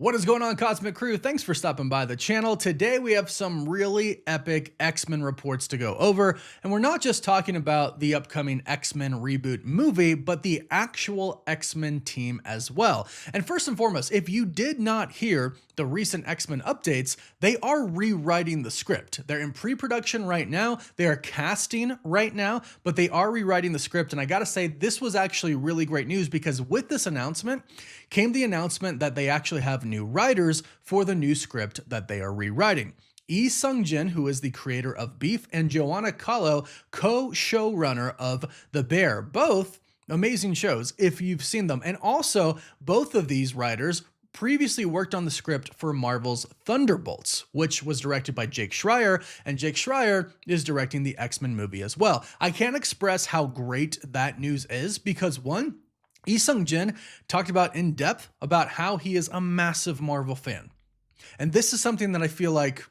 What is going on, Cosmic Crew? Thanks for stopping by the channel. Today we have some really epic X-Men reports to go over, and we're not just talking about the upcoming X-Men reboot movie, but the actual X-Men team as well. And first and foremost, if you did not hear the recent X-Men updates, they are rewriting the script. They're in pre-production right now, they are casting right now, but they are rewriting the script. And I gotta say, this was actually really great news, because with this announcement came the announcement that they actually have new writers for the new script that they are rewriting. Lee Sung-jin, who is the creator of Beef, and Joanna Kahlo, co-showrunner of The Bear. Both amazing shows if you've seen them. And also, both of these writers previously worked on the script for Marvel's Thunderbolts, which was directed by Jake Schreier, and Jake Schreier is directing the X-Men movie as well. I can't express how great that news is, because one, Lee Sung-jin talked about in depth about how he is a massive Marvel fan. And this is something that I feel like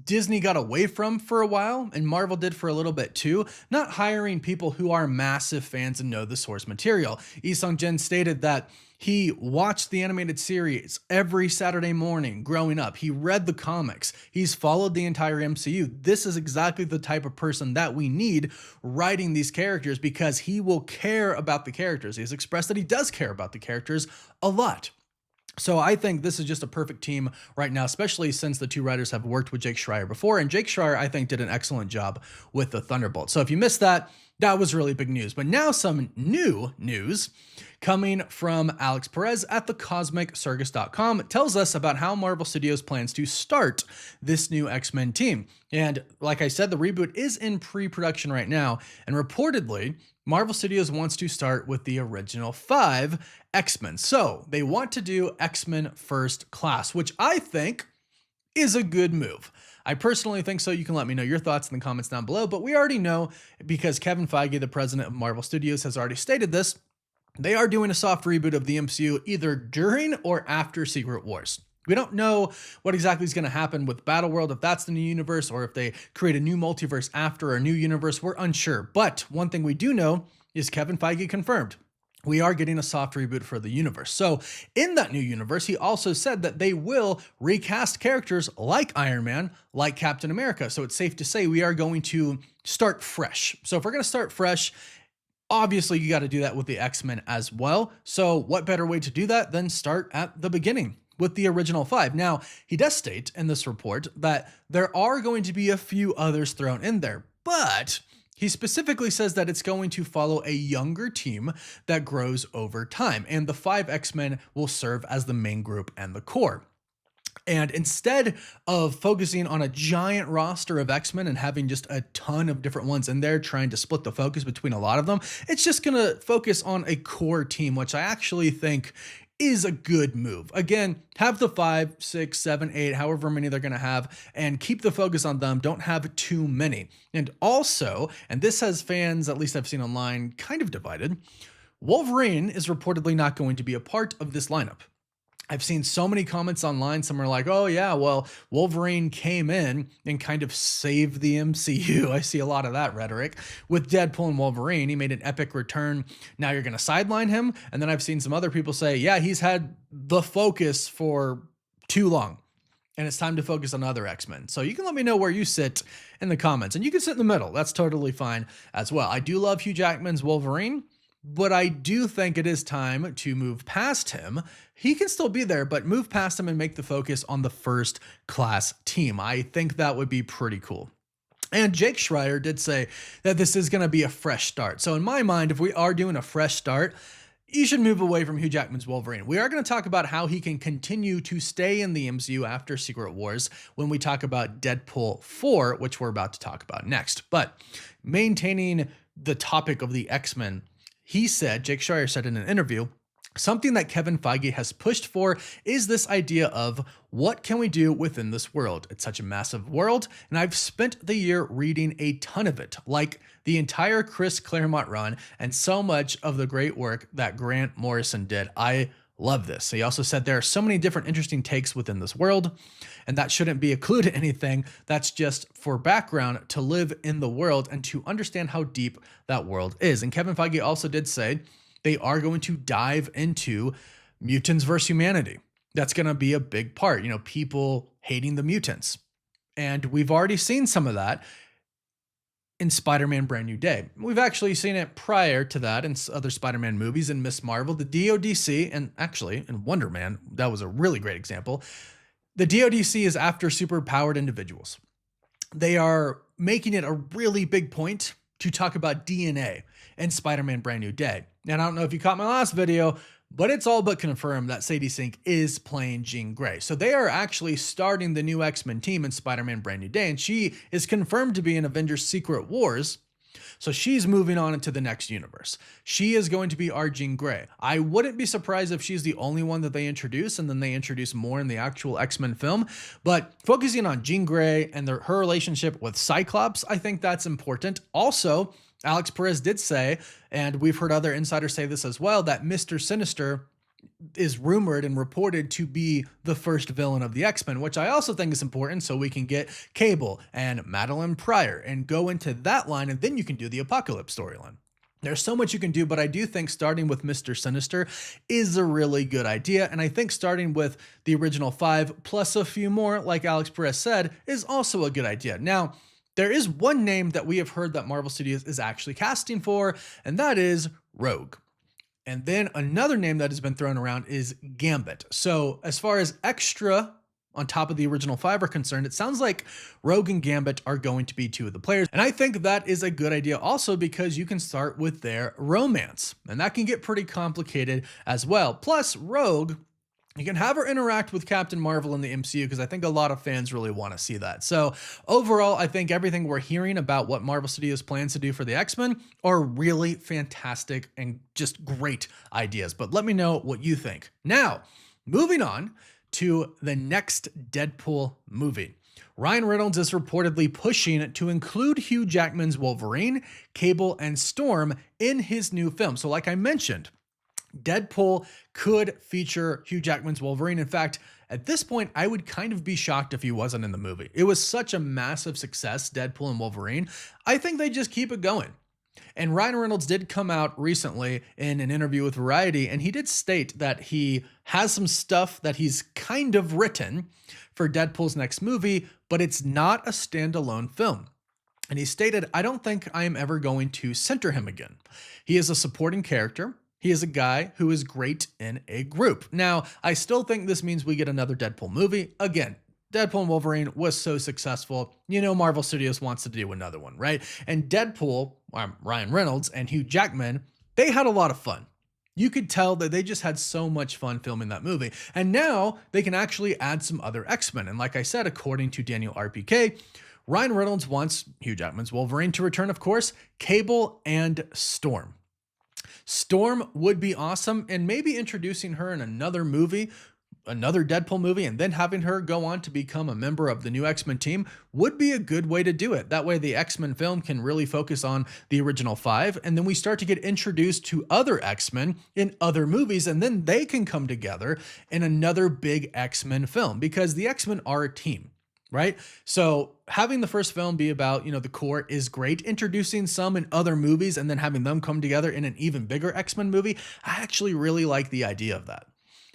Disney got away from for a while, and Marvel did for a little bit too, not hiring people who are massive fans and know the source material. Lee Sung-jin stated that he watched the animated series every Saturday morning growing up. He read the comics. He's followed the entire MCU. This is exactly the type of person that we need writing these characters, because he will care about the characters. He's expressed that he does care about the characters a lot. So I think this is just a perfect team right now, especially since the two writers have worked with Jake Schreier before. And Jake Schreier, I think, did an excellent job with the Thunderbolts. So if you missed that, that was really big news. But now some new news coming from Alex Perez at thecosmiccircus.com tells us about how Marvel Studios plans to start this new X-Men team. And like I said, the reboot is in pre-production right now. And reportedly, Marvel Studios wants to start with the original 5 X-Men. So they want to do X-Men First Class, which I think is a good move. I personally think so. You can let me know your thoughts in the comments down below, but we already know, because Kevin Feige, the president of Marvel Studios, has already stated this, they are doing a soft reboot of the MCU either during or after Secret Wars. We don't know what exactly is going to happen with Battleworld, if that's the new universe, or if they create a new multiverse after a new universe. We're unsure. But one thing we do know is Kevin Feige confirmed we are getting a soft reboot for the universe. So in that new universe, he also said that they will recast characters like Iron Man, like Captain America. So it's safe to say we are going to start fresh. So if we're going to start fresh, obviously you got to do that with the X-Men as well. So what better way to do that than start at the beginning with the original 5. Now, he does state in this report that there are going to be a few others thrown in there, but he specifically says that it's going to follow a younger team that grows over time, and the 5 X-Men will serve as the main group and the core. And instead of focusing on a giant roster of X-Men and having just a ton of different ones in there, trying to split the focus between a lot of them, it's just going to focus on a core team, which I actually think is a good move. Again, have the 5, 6, 7, 8, however many they're going to have, and keep the focus on them. Don't have too many. And also, and this has fans, at least I've seen online, kind of divided, Wolverine is reportedly not going to be a part of this lineup. I've seen so many comments online. Some are like, oh yeah, well, Wolverine came in and kind of saved the MCU. I see a lot of that rhetoric with Deadpool and Wolverine. He made an epic return. Now you're going to sideline him. And then I've seen some other people say, yeah, he's had the focus for too long, and it's time to focus on other X-Men. So you can let me know where you sit in the comments, and you can sit in the middle. That's totally fine as well. I do love Hugh Jackman's Wolverine, but I do think it is time to move past him. He can still be there, but move past him and make the focus on the First Class team. I think that would be pretty cool. And Jake Schreier did say that this is going to be a fresh start. So in my mind, if we are doing a fresh start, you should move away from Hugh Jackman's Wolverine. We are going to talk about how he can continue to stay in the MCU after Secret Wars when we talk about Deadpool 4, which we're about to talk about next. But maintaining the topic of the X-Men, he said, Jake Schreier said in an interview, something that Kevin Feige has pushed for is this idea of what can we do within this world? It's such a massive world, and I've spent the year reading a ton of it, like the entire Chris Claremont run and so much of the great work that Grant Morrison did. I love this. He also said there are so many different interesting takes within this world, and that shouldn't be a clue to anything. That's just for background to live in the world and to understand how deep that world is. And Kevin Feige also did say they are going to dive into mutants versus humanity. That's going to be a big part, people hating the mutants. And we've already seen some of that in Spider-Man Brand New Day. We've actually seen it prior to that in other Spider-Man movies, in Miss Marvel, the DODC, and actually in Wonder Man. That was a really great example. The DODC is after superpowered individuals. They are making it a really big point to talk about DNA in Spider-Man Brand New Day. And I don't know if you caught my last video, but it's all but confirmed that Sadie Sink is playing Jean Grey. So they are actually starting the new X-Men team in Spider-Man Brand New Day, and she is confirmed to be in Avengers Secret Wars. So she's moving on into the next universe. She is going to be our Jean Grey. I wouldn't be surprised if she's the only one that they introduce, and then they introduce more in the actual X-Men film. But focusing on Jean Grey and her relationship with Cyclops, I think that's important. Also, Alex Perez did say, and we've heard other insiders say this as well, that Mr. Sinister is rumored and reported to be the first villain of the X-Men, which I also think is important, so we can get Cable and Madeline Pryor and go into that line, and then you can do the Apocalypse storyline. There's so much you can do, but I do think starting with Mr. Sinister is a really good idea, and I think starting with the original 5 plus a few more, like Alex Perez said, is also a good idea. Now, there is one name that we have heard that Marvel Studios is actually casting for, and that is Rogue. And then another name that has been thrown around is Gambit. So as far as extra on top of the original 5 are concerned, it sounds like Rogue and Gambit are going to be 2 of the players. And I think that is a good idea also because you can start with their romance, and that can get pretty complicated as well. Plus, Rogue, you can have her interact with Captain Marvel in the MCU because I think a lot of fans really want to see that. So overall, I think everything we're hearing about what Marvel Studios plans to do for the X-Men are really fantastic and just great ideas. But let me know what you think. Now, moving on to the next Deadpool movie. Ryan Reynolds is reportedly pushing to include Hugh Jackman's Wolverine, Cable, and Storm in his new film. So like I mentioned, Deadpool could feature Hugh Jackman's Wolverine. In fact, at this point, I would kind of be shocked if he wasn't in the movie. It was such a massive success, Deadpool and Wolverine. I think they just keep it going. And Ryan Reynolds did come out recently in an interview with Variety, and he did state that he has some stuff that he's kind of written for Deadpool's next movie, but it's not a standalone film. And he stated, "I don't think I am ever going to center him again. He is a supporting character. He is a guy who is great in a group." Now, I still think this means we get another Deadpool movie. Again, Deadpool and Wolverine was so successful. Marvel Studios wants to do another one, right? And Deadpool, Ryan Reynolds and Hugh Jackman, they had a lot of fun. You could tell that they just had so much fun filming that movie. And now they can actually add some other X-Men. And like I said, according to Daniel RPK, Ryan Reynolds wants Hugh Jackman's Wolverine to return, of course, Cable and Storm. Storm would be awesome, and maybe introducing her in another movie, another Deadpool movie, and then having her go on to become a member of the new X-Men team would be a good way to do it. That way the X-Men film can really focus on the original 5, and then we start to get introduced to other X-Men in other movies, and then they can come together in another big X-Men film because the X-Men are a team. Right? So having the first film be about, the core is great. Introducing some in other movies and then having them come together in an even bigger X-Men movie, I actually really like the idea of that.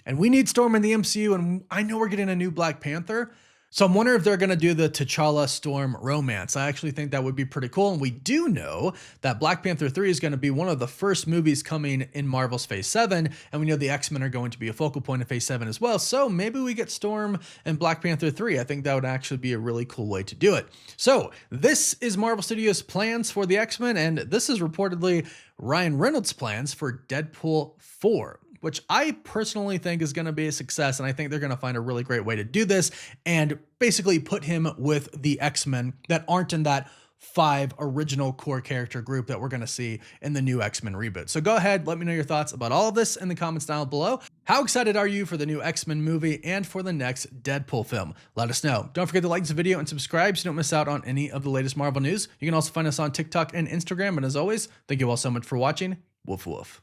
And we need Storm in the MCU, and I know we're getting a new Black Panther. So I'm wondering if they're going to do the T'Challa Storm romance. I actually think that would be pretty cool. And we do know that Black Panther 3 is going to be one of the first movies coming in Marvel's Phase 7. And we know the X-Men are going to be a focal point of Phase 7 as well. So maybe we get Storm and Black Panther 3. I think that would actually be a really cool way to do it. So this is Marvel Studios' plans for the X-Men. And this is reportedly Ryan Reynolds' plans for Deadpool 4. Which I personally think is going to be a success, and I think they're going to find a really great way to do this and basically put him with the X-Men that aren't in that 5 original core character group that we're going to see in the new X-Men reboot. So go ahead, let me know your thoughts about all of this in the comments down below. How excited are you for the new X-Men movie and for the next Deadpool film? Let us know. Don't forget to like this video and subscribe so you don't miss out on any of the latest Marvel news. You can also find us on TikTok and Instagram, and as always, thank you all so much for watching. Woof woof.